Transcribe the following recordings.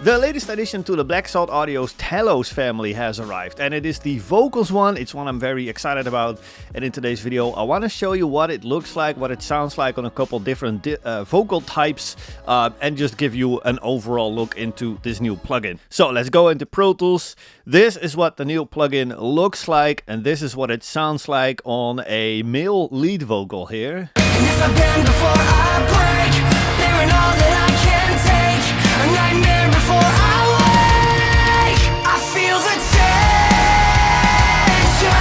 The latest addition to the Black Salt Audio's Telos family has arrived, and it is the vocals one. It's one I'm very excited about, and in today's video I want to show you what it looks like, what it sounds like on a couple different vocal types, and just give you an overall look into this new plugin. So let's go into Pro Tools. This is what the new plugin looks like, and this is what it sounds like on a male lead vocal here. And if I've been before I break, bearing all that I can take, a nightmare before I wake, I feel the tension,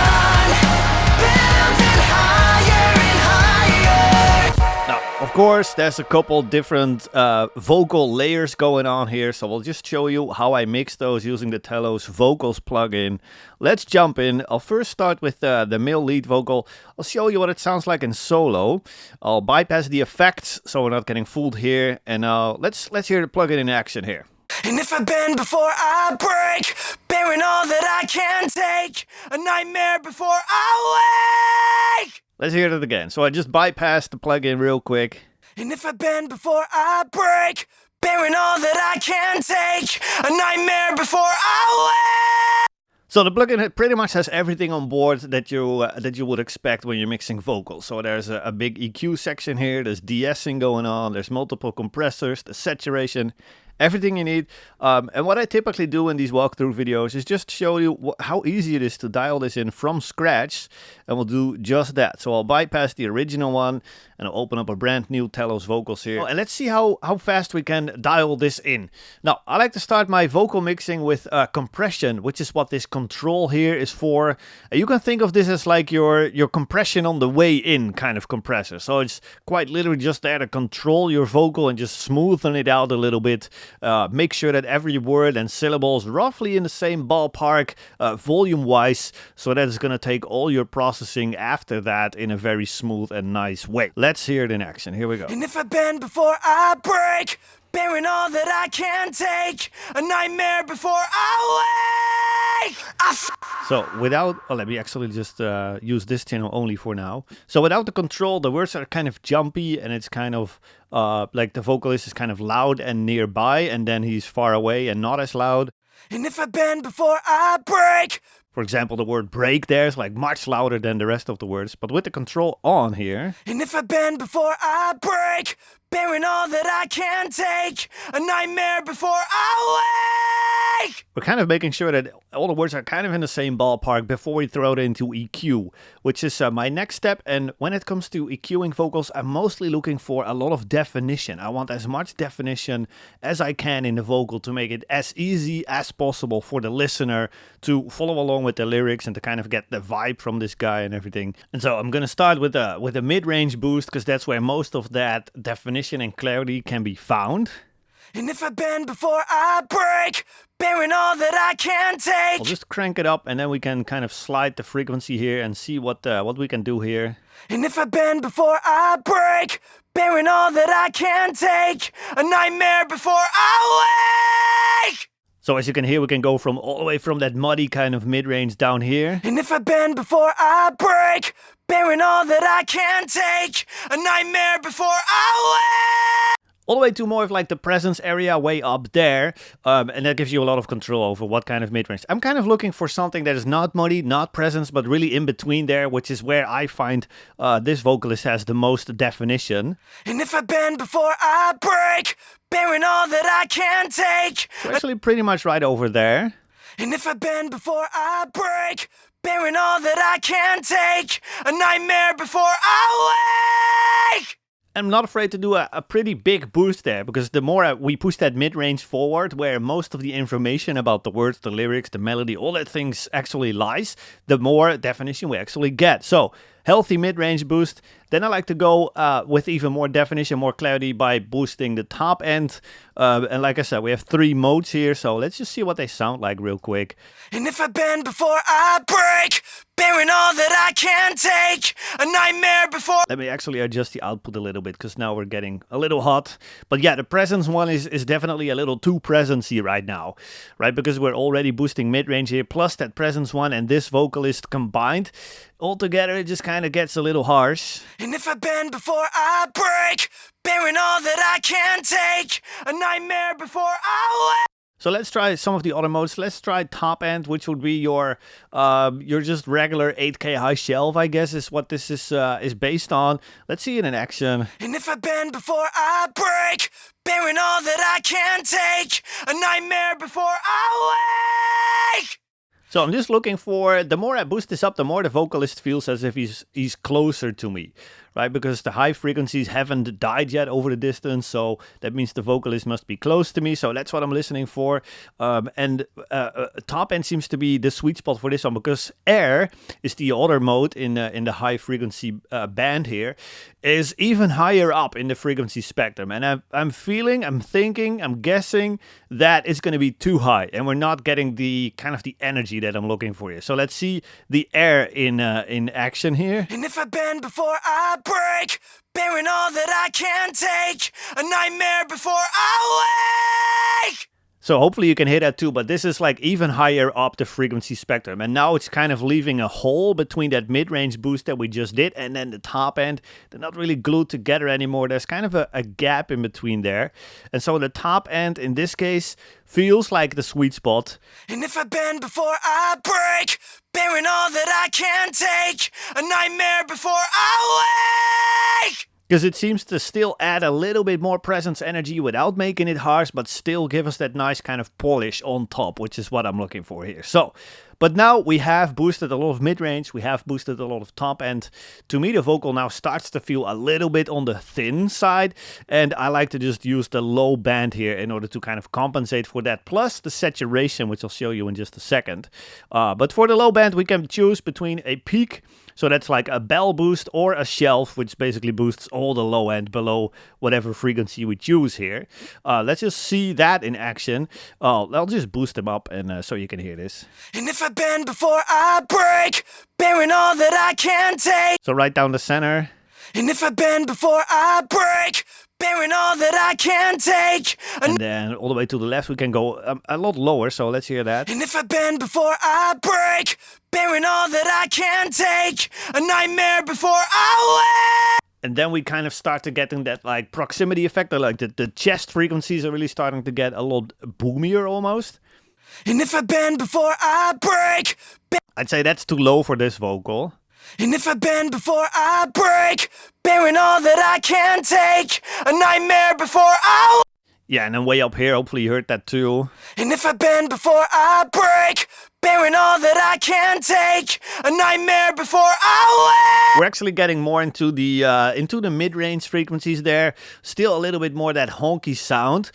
building higher and higher. Now, of course, there's a couple different vocal layers going on here, so we'll just show you how I mix those using the telos-vocals plugin. Let's jump in. I'll first start with the male lead vocal. I'll show you what it sounds like in solo. I'll bypass the effects so we're not getting fooled here, and let's hear the plugin in action here. And if I bend before I break, bearing all that I can take, a nightmare before I wake. Let's hear it again. So I just bypassed the plugin real quick. And if I bend before I break, bearing all that I can take, a nightmare before I wake. So the plugin pretty much has everything on board that you would expect when you're mixing vocals. So there's a big EQ section here, there's de-essing going on, there's multiple compressors, the saturation, everything you need. And what I typically do in these walkthrough videos is just show you how easy it is to dial this in from scratch, and we'll do just that. So I'll bypass the original one and I'll open up a brand new telos-vocals here. And let's see how fast we can dial this in. Now, I like to start my vocal mixing with compression, which is what this control here is for. You can think of this as like your compression on the way in kind of compressor. So it's quite literally just there to control your vocal and just smoothen it out a little bit. Make sure that every word and syllable is roughly in the same ballpark volume-wise, so that it's going to take all your processing after that in a very smooth and nice way. Let's hear it in action. Here we go. And if I bend before I break, bearing all that I can take, a nightmare before I wake. So without, let me actually just use this channel only for now. So without the control, the words are kind of jumpy, and it's kind of like the vocalist is kind of loud and nearby, and then he's far away and not as loud. And if I bend before I break. For example, the word break there is like much louder than the rest of the words, but with the control on here. And if I bend before I break, bearing all that I can take, a nightmare before I wake. We're kind of making sure that all the words are kind of in the same ballpark before we throw it into EQ, which is my next step. And when it comes to EQing vocals, I'm mostly looking for a lot of definition. I want as much definition as I can in the vocal to make it as easy as possible for the listener to follow along with the lyrics and to kind of get the vibe from this guy and everything. And so I'm going to start with a mid-range boost, because that's where most of that definition and clarity can be found. And if I bend before I break, bearing all that I can take. I'll just crank it up, and then we can kind of slide the frequency here and see what we can do here. And if I bend before I break, bearing all that I can take, a nightmare before I wake. So as you can hear, we can go from all the way from that muddy kind of mid-range down here. And if I bend before I break, bearing all that I can take, a nightmare before I wake. All the way to more of like the presence area way up there, and that gives you a lot of control over what kind of mid-range. I'm kind of looking for something that is not muddy, not presence, but really in between there, which is where I find this vocalist has the most definition. And if I bend before I break, bearing all that I can take. We're actually pretty much right over there. And if I bend before I break, bearing all that I can take, a nightmare before I wake. I'm not afraid to do a pretty big boost there, because the more we push that mid-range forward, where most of the information about the words, the lyrics, the melody, all that things actually lies, the more definition we actually get. So, healthy mid-range boost. Then I like to go with even more definition, more clarity by boosting the top end. And like I said, we have 3 modes here, so let's just see what they sound like real quick. And if I bend before I break, bearing all that I can take, a nightmare before. Let me actually adjust the output a little bit, because now we're getting a little hot. But yeah, the presence one is definitely a little too presency right now, right? Because we're already boosting mid-range here, plus that presence one and this vocalist combined. Altogether, it just kind of gets a little harsh. And if I bend before I break, bearing all that I can take, a nightmare before I wake. So let's try some of the other modes. Let's try top end, which would be your just regular 8K high shelf, I guess, is what this is based on. Let's see it in action. And if I bend before I break, bearing all that I can take, a nightmare before I wake. So I'm just looking for, the more I boost this up, the more the vocalist feels as if he's closer to me, right? Because the high frequencies haven't died yet over the distance, so that means the vocalist must be close to me, so that's what I'm listening for. And top end seems to be the sweet spot for this one, because air is the other mode in the high frequency band here, is even higher up in the frequency spectrum. And I'm thinking, I'm guessing that it's going to be too high, and we're not getting the kind of the energy that I'm looking for here. So let's see the air in action here. And if I bend before I break, bearing all that I can take, a nightmare before I wake. So hopefully you can hear that too, but this is like even higher up the frequency spectrum. And now it's kind of leaving a hole between that mid-range boost that we just did and then the top end. They're not really glued together anymore. There's kind of a gap in between there. And so the top end in this case feels like the sweet spot. And if I bend before I break, bearing all that I can take, a nightmare before I wake. Because it seems to still add a little bit more presence energy without making it harsh, but still give us that nice kind of polish on top, which is what I'm looking for here. So, but now we have boosted a lot of mid-range, we have boosted a lot of top end. To me, the vocal now starts to feel a little bit on the thin side, and I like to just use the low band here in order to kind of compensate for that, plus the saturation, which I'll show you in just a second. But for the low band, we can choose between a peak, so that's like a bell boost, or a shelf, which basically boosts all the low end below whatever frequency we choose here. Let's just see that in action. I'll just boost them up and so you can hear this. And if I bend before I break, bearing all that I can take. So right down the center. And if I bend before I break, bearing all that I can take. And then all the way to the left we can go a lot lower, so let's hear that. And if I bend before I break, bearing all that I can take, a nightmare before I wake. And then we kind of start to getting that like proximity effect, or like the chest frequencies are really starting to get a lot boomier almost. And if I bend before I break, I'd say that's too low for this vocal. and if I bend before I break, bearing all that I can take, a nightmare before I. Yeah, and then way up here, hopefully you heard that too. And if I bend before I break, bearing all that I can take, a nightmare before I. We're actually getting more into the mid-range frequencies there. Still a little bit more that honky sound,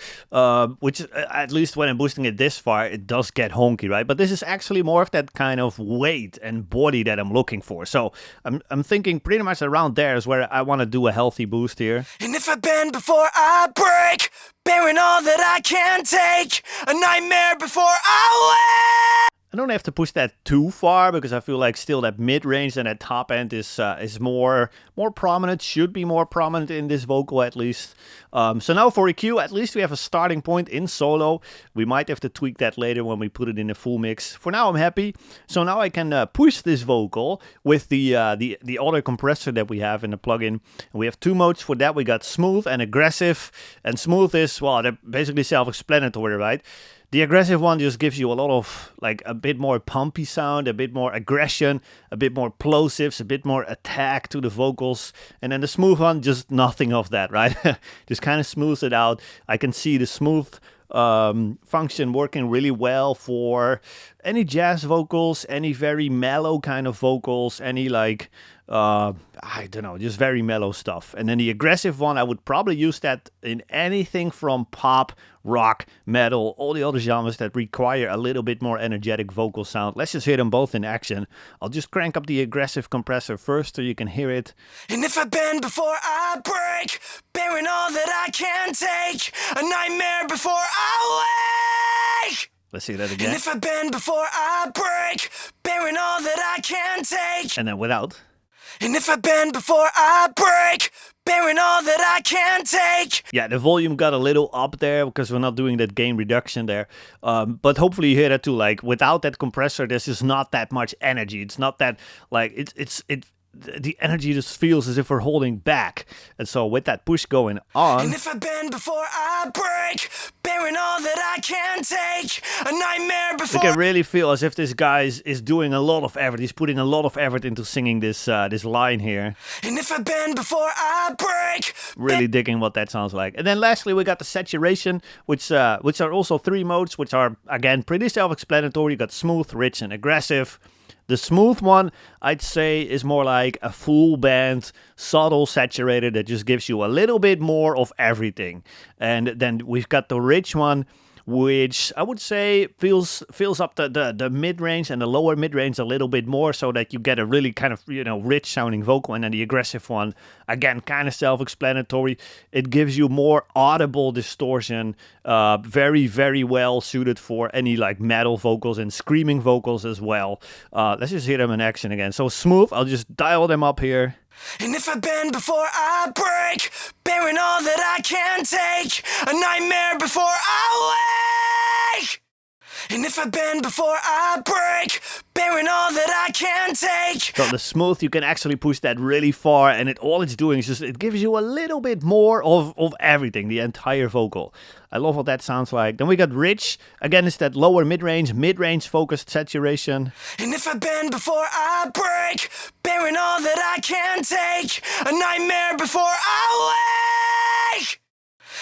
which at least when I'm boosting it this far, it does get honky, right? But this is actually more of that kind of weight and body that I'm looking for. So I'm thinking pretty much around there is where I want to do a healthy boost here. And if I bend before I break, bearing all that I can take, a nightmare before I. I don't have to push that too far because I feel like still that mid-range and that top end is more prominent, should be more prominent in this vocal at least. So now for EQ, at least we have a starting point in solo. We might have to tweak that later when we put it in a full mix. For now I'm happy. So now I can push this vocal with the other compressor that we have in the plugin. And we have two modes for that. We got smooth and aggressive. And smooth is, well, they're basically self-explanatory, right? The aggressive one just gives you a lot of, like, a bit more pumpy sound, a bit more aggression, a bit more plosives, a bit more attack to the vocals. And then the smooth one, just nothing of that, right? Just kind of smooths it out. I can see the smooth function working really well for any jazz vocals, any very mellow kind of vocals, any like, I don't know, just very mellow stuff. And then the aggressive one, I would probably use that in anything from pop, rock, metal, all the other genres that require a little bit more energetic vocal sound. Let's just hear them both in action. I'll just crank up the aggressive compressor first so you can hear it. And if I bend before I break, bearing all that I can take, a nightmare before I wake. Let's see that again. And if I bend before I break, bearing all that I can take. And then without. And if I bend before I break, bearing all that I can take. Yeah, the volume got a little up there because we're not doing that gain reduction there. But hopefully you hear that too. Like without that compressor, there's just not that much energy. It's not that like the energy just feels as if we're holding back. And so with that push going on, And if I bend before I break, bearing all that I can take, a nightmare you before can really feel as if this guy is doing a lot of effort. He's putting a lot of effort into singing this this line here. And if I bend before I break, Really digging what that sounds like. And then lastly, we got the saturation, which are also 3 modes, which are, again, pretty self-explanatory. You got smooth, rich, and aggressive. The smooth one, I'd say, is more like a full band, subtle saturated that just gives you a little bit more of everything. And then we've got the rich one, which I would say fills up the mid-range and the lower mid-range a little bit more, so that you get a really kind of, rich sounding vocal. And then the aggressive one, again, kind of self-explanatory. It gives you more audible distortion, very, very well suited for any like metal vocals and screaming vocals as well. Let's just hear them in action again. So smooth, I'll just dial them up here. and if I bend before I break, bearing all that I can take, a nightmare before I wake. And if I bend before I break, bearing all that I can take. So the smooth, you can actually push that really far, and all it's doing is just, it gives you a little bit more of everything, the entire vocal. I love what that sounds like. Then we got rich. Again, it's that lower mid-range focused saturation. And if I bend before I break, bearing all that I can take, a nightmare before I wake.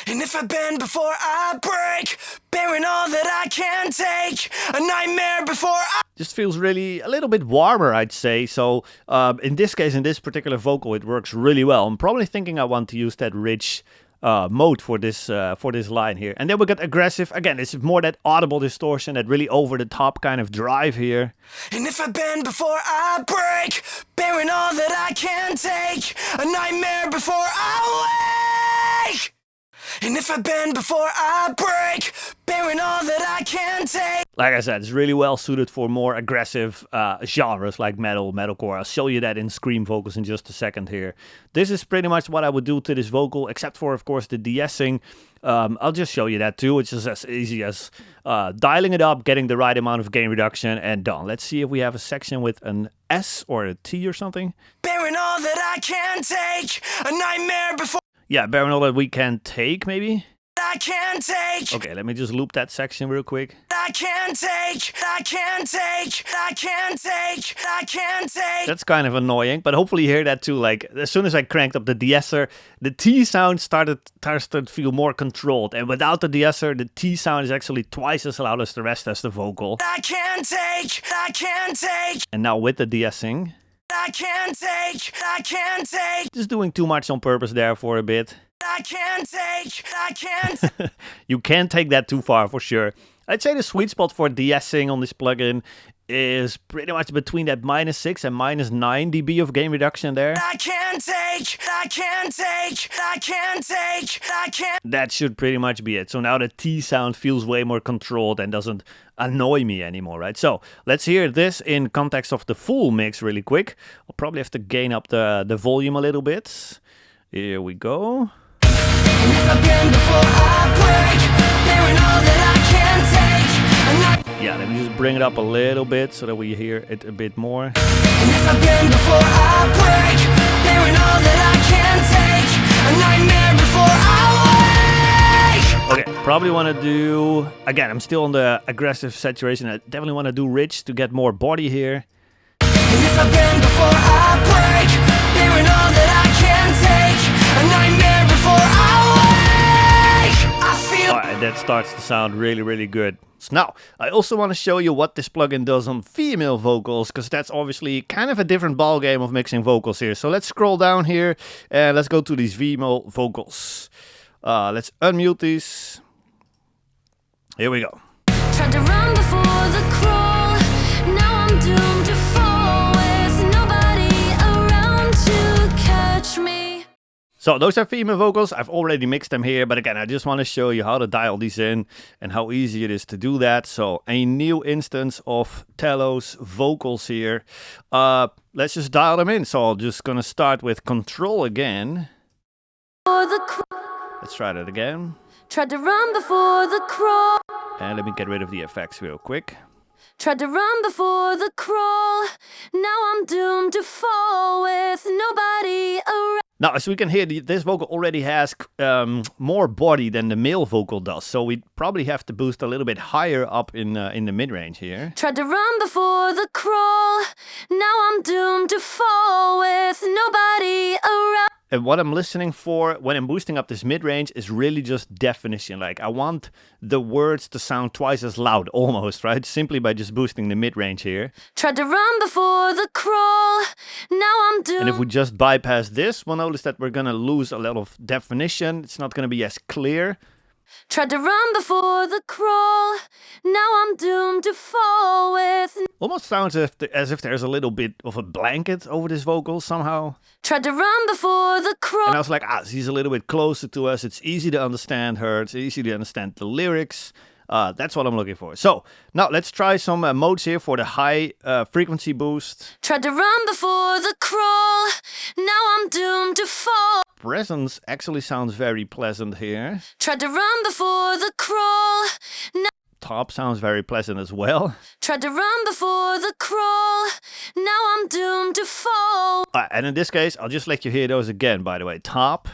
And if I bend before I break, bearing all that I can take, a nightmare before I... Just feels really a little bit warmer, I'd say. So in this case, in this particular vocal, it works really well. I'm probably thinking I want to use that rich mode for this line here. And then we got aggressive. Again, it's more that audible distortion, that really over the top kind of drive here. And if I bend before I break, bearing all that I can take, a nightmare before I wake. And if I bend before I break, bearing all that I can take. Like I said, it's really well suited for more aggressive genres like metal, metalcore. I'll show you that in scream vocals in just a second here. This is pretty much what I would do to this vocal, except for, of course, the de-essing. I'll just show you that too, which is as easy as dialing it up, getting the right amount of gain reduction, and done. Let's see if we have a section with an S or a T or something. Bearing all that I can take, a nightmare before Yeah, bearing all that we can take, maybe? I can take. Okay, let me just loop that section real quick. I can take, I can take, I can take, I can take. That's kind of annoying, but hopefully you hear that too. Like, as soon as I cranked up the de-esser, the T sound started to feel more controlled. And without the de-esser, the T sound is actually twice as loud as the rest as the vocal. I can take, I can take. And now with the de-essing, I can take, I can take. just doing too much on purpose there for a bit. I can take, I can. You can't take that too far for sure. I'd say the sweet spot for de-essing on this plugin is pretty much between that -6 and -9 dB of gain reduction there. I can take, I can take, I can take, I can. That should pretty much be it. So now the T sound feels way more controlled and doesn't annoy me anymore, right? So let's hear this in context of the full mix really quick. I'll probably have to gain up the volume a little bit. Here we go. And if I bend before I break, bearing all that I can take, and I. Yeah, let me just bring it up a little bit so that we hear it a bit more. And if I bend before I break, bearing all that I can take, a nightmare before I wake. Okay, probably want to do... Again, I'm still on the aggressive saturation. I definitely want to do rich to get more body here. And if I bend before I break, bearing all that I can take, a nightmare before I wake. I feel. Alright, that starts to sound really, really good. So now, I also want to show you what this plugin does on female vocals, because that's obviously kind of a different ballgame of mixing vocals here. So let's scroll down here and let's go to these female vocals. Let's unmute these. Here we go. Tried to run before the crawl. Now I'm doomed to fall. With nobody around to catch me. So those are female vocals. I've already mixed them here, but again, I just want to show you how to dial these in and how easy it is to do that. So a new instance of telos-vocals here. Let's just dial them in. So I'm just gonna start with control again. Let's try that again. Tried to run before the crawl. And let me get rid of the effects real quick. Tried to run before the crawl. Now I'm doomed to fall with nobody around. Now, as we can hear, this vocal already has more body than the male vocal does, so we probably have to boost a little bit higher up in the mid-range here. Tried to run before the crawl. Now I'm doomed to fall with nobody around. And what I'm listening for when I'm boosting up this mid-range is really just definition. Like, I want the words to sound twice as loud, almost, right? Simply by just boosting the mid-range here. Tried to run before the crawl. Now I'm doomed. And if we just bypass this, we'll notice that we're gonna lose a lot of definition. It's not gonna be as clear. Tried to run before the crawl. Now I'm doomed to fall with. Almost sounds as if there's a little bit of a blanket over this vocal somehow. Tried to run before the crawl. And I was like, she's a little bit closer to us. It's easy to understand her. It's easy to understand the lyrics. That's what I'm looking for. So now let's try some modes here for the high frequency boost. Tried to run before the crawl. Now I'm doomed to fall. Presence actually sounds very pleasant here. Tried to run before the crawl. Now Top sounds very pleasant as well. tried to run before the crawl. Now I'm doomed to fall. And in this case, I'll just let you hear those again, by the way. Top.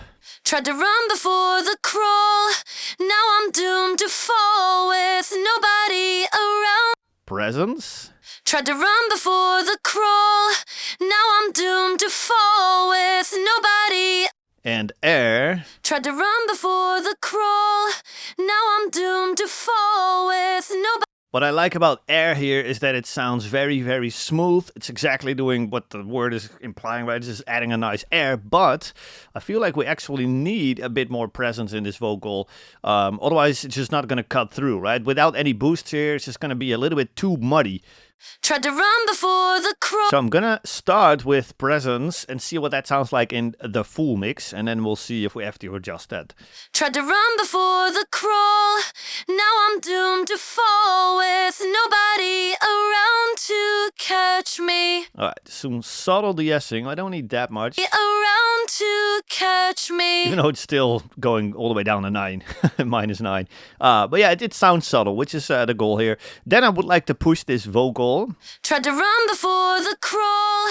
Tried to run before the crawl. Now I'm doomed to fall with nobody around. Presence. Tried to run before the crawl. Now I'm doomed to fall with nobody. And air. Tried to run before the crawl. Now I'm doomed to fall with nobody. What I like about air here is that it sounds very, very smooth. It's exactly doing what the word is implying, right? It's just adding a nice air, but I feel like we actually need a bit more presence in this vocal. Otherwise, it's just not going to cut through, right? Without any boost here, it's just going to be a little bit too muddy. Tried to run before the crawl. So I'm going to start with presence and see what that sounds like in the full mix, and then we'll see if we have to adjust that. Tried to run before the crawl. Now I'm doomed to fall with nobody around to catch me. All right, some subtle de-essing. I don't need that much. Around to catch me. Even though it's still going all the way down to 9, -9. But yeah, it sounds subtle, which is the goal here. Then I would like to push this vocal. Tried to run before the crawl.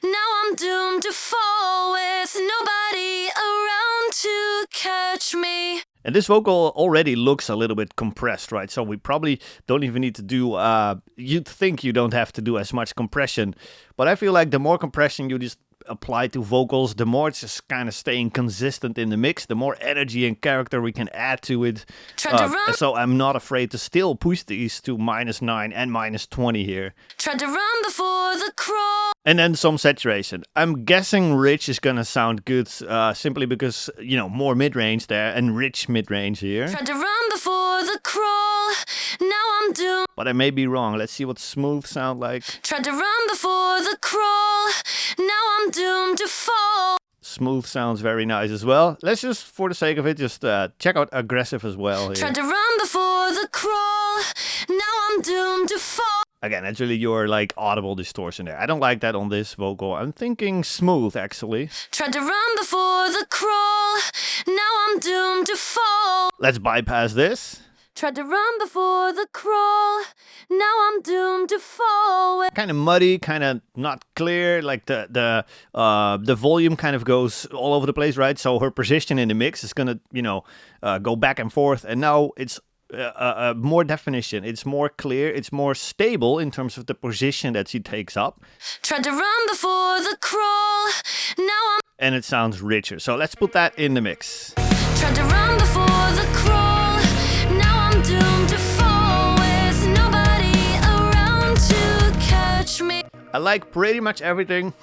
Now I'm doomed to fall with nobody around to catch me. And this vocal already looks a little bit compressed, right? So we probably don't even need to do, you'd think you don't have to do as much compression. But I feel like the more compression you just apply to vocals, the more it's just kind of staying consistent in the mix, the more energy and character we can add to it. So I'm not afraid to still push these to -9 and -20 here. Tried to run before the crawl. And then some saturation. I'm guessing rich is gonna sound good simply because, you know, more mid-range there and rich mid-range here. Tried to run before the crawl. Now I'm doomed. But I may be wrong. Let's see what smooth sound like. Tried to run before the crawl. Now I'm doomed to fall. Smooth sounds very nice as well. Let's just, for the sake of it, just check out aggressive as well here. Tried to run before the crawl. Now I'm doomed to fall. Again, that's really your like audible distortion there. I don't like that on this vocal. I'm thinking smooth actually. Tried to run before the crawl. Now I'm doomed to fall. Let's bypass this. Tried to run before the crawl. Now I'm doomed to fall. Kind of muddy, kind of not clear. Like the volume kind of goes all over the place, right? So her position in the mix is gonna, you know, go back and forth. And now it's more definition. It's more clear. It's more stable in terms of the position that she takes up. Tried to run before the crawl. Now I'm. And it sounds richer. So let's put that in the mix. Tried to run before the crawl. Now I'm doomed to fall with nobody around to catch me. I like pretty much everything.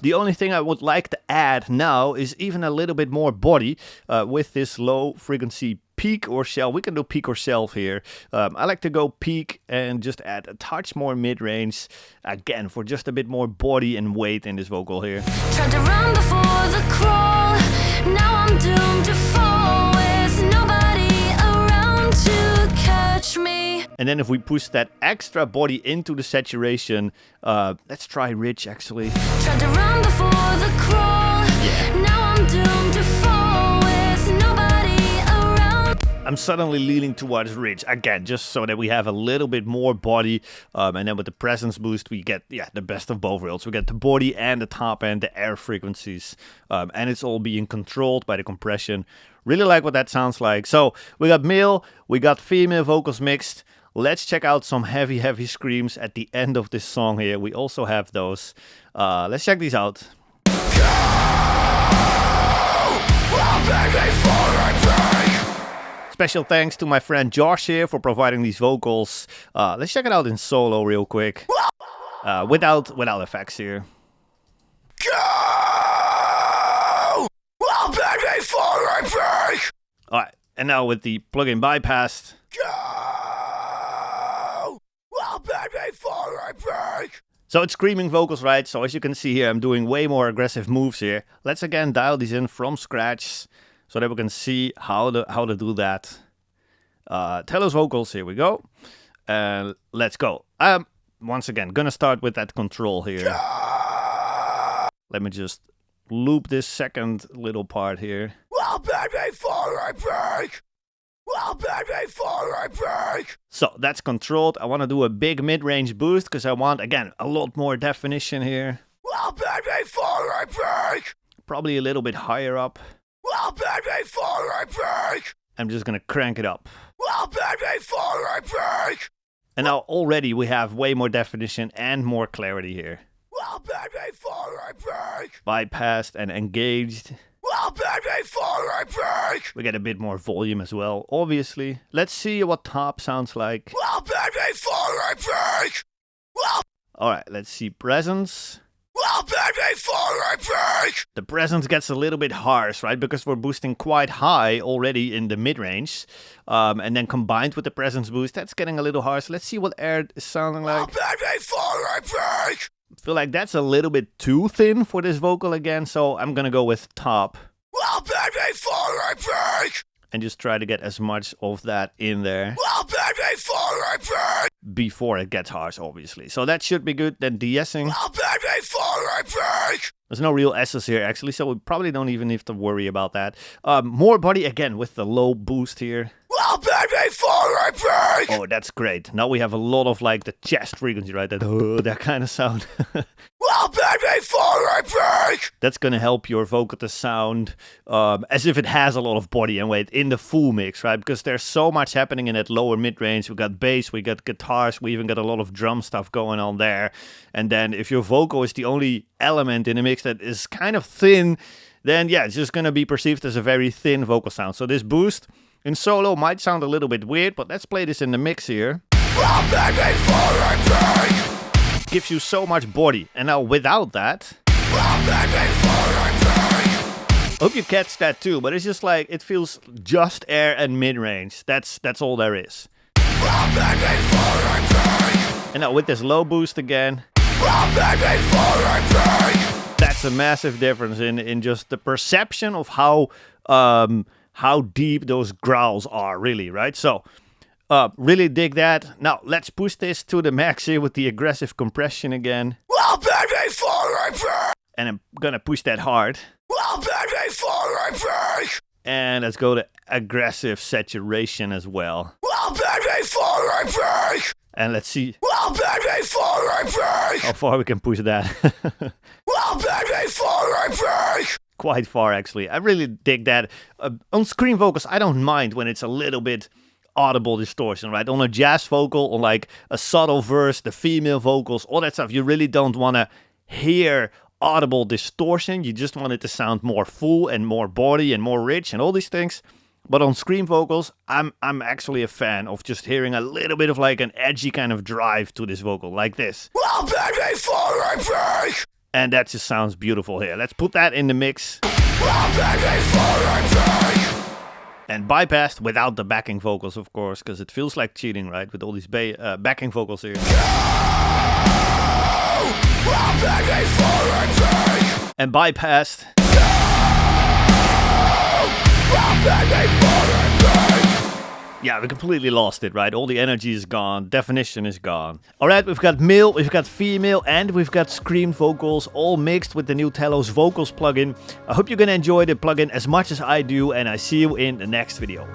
The only thing I would like to add now is even a little bit more body with this low frequency peak or shelf. We can do peak or shelf here. I like to go peak and just add a touch more mid-range again for just a bit more body and weight in this vocal here. Tried to run before the crawl. Now I'm doomed to fall with nobody around to catch me. And then if we push that extra body into the saturation, let's try rich actually. Tried to run before the crawl. Yeah. Now I'm doomed to fall with nobody around. I'm suddenly leaning towards rich again, just so that we have a little bit more body. And then with the presence boost, we get the best of both worlds. We get the body and the top end, the air frequencies, and it's all being controlled by the compression. Really like what that sounds like. So we got male, we got female vocals mixed. Let's check out some heavy screams at the end of this song here. We also have those. Let's check these out. Special thanks to my friend Josh here for providing these vocals. Let's check it out in solo real quick. Without effects here. Alright, and now with the plugin bypassed. So it's screaming vocals, right? So as you can see here, I'm doing way more aggressive moves here. Let's again dial these in from scratch so that we can see how to do that. Telos-vocals, here we go. And let's go. Once again, gonna start with that control here. Let me just loop this second little part here. So that's controlled. I want to do a big mid-range boost because I want, again, a lot more definition here. Probably a little bit higher up. I'm just going to crank it up. And now already we have way more definition and more clarity here. Bypassed and engaged. We get a bit more volume as well, obviously. Let's see what top sounds like. Alright, let's see presence. The presence gets a little bit harsh, right? Because we're boosting quite high already in the mid-range. And then combined with the presence boost, that's getting a little harsh. Let's see what air is sounding like. I feel like that's a little bit too thin for this vocal again, so I'm gonna go with top. And just try to get as much of that in there before it gets harsh, obviously. So that should be good. Then de-essing. There's no real S's here, actually, so we probably don't even have to worry about that. More body again with the low boost here. Oh, that's great. Now we have a lot of like the chest frequency, right? That kind of sound. That's gonna help your vocal to sound as if it has a lot of body and weight in the full mix, right? Because there's so much happening in that lower mid-range. We got bass, we got guitars, we even got a lot of drum stuff going on there. And then if your vocal is the only element in a mix that is kind of thin, then yeah, it's just gonna be perceived as a very thin vocal sound. So this boost in solo might sound a little bit weird, but let's play this in the mix here. Gives you so much body. And now without that, hope you catch that too, but it's just like, it feels just air and mid-range. That's all there is. And now with this low boost again, that's a massive difference in just the perception of how deep those growls are, really, right? So really dig that. Now let's push this to the max here with the aggressive compression again. And I'm gonna push that hard. And let's go to aggressive saturation as well. And let's see how far we can push that. Quite far, actually. I really dig that. On screen vocals, I don't mind when it's a little bit audible distortion, right? On a jazz vocal, on like a subtle verse, the female vocals, all that stuff, you really don't want to hear audible distortion. You just want it to sound more full and more body and more rich and all these things. But on scream vocals, I'm actually a fan of just hearing a little bit of like an edgy kind of drive to this vocal, like this. And that just sounds beautiful here. Let's put that in the mix. And bypassed without the backing vocals, of course, because it feels like cheating, right? With all these backing vocals here. And bypassed. Yeah, we completely lost it, right? All the energy is gone, definition is gone. Alright, we've got male, we've got female, and we've got screamed vocals, all mixed with the new telos-vocals plugin. I hope you're gonna enjoy the plugin as much as I do, and I see you in the next video.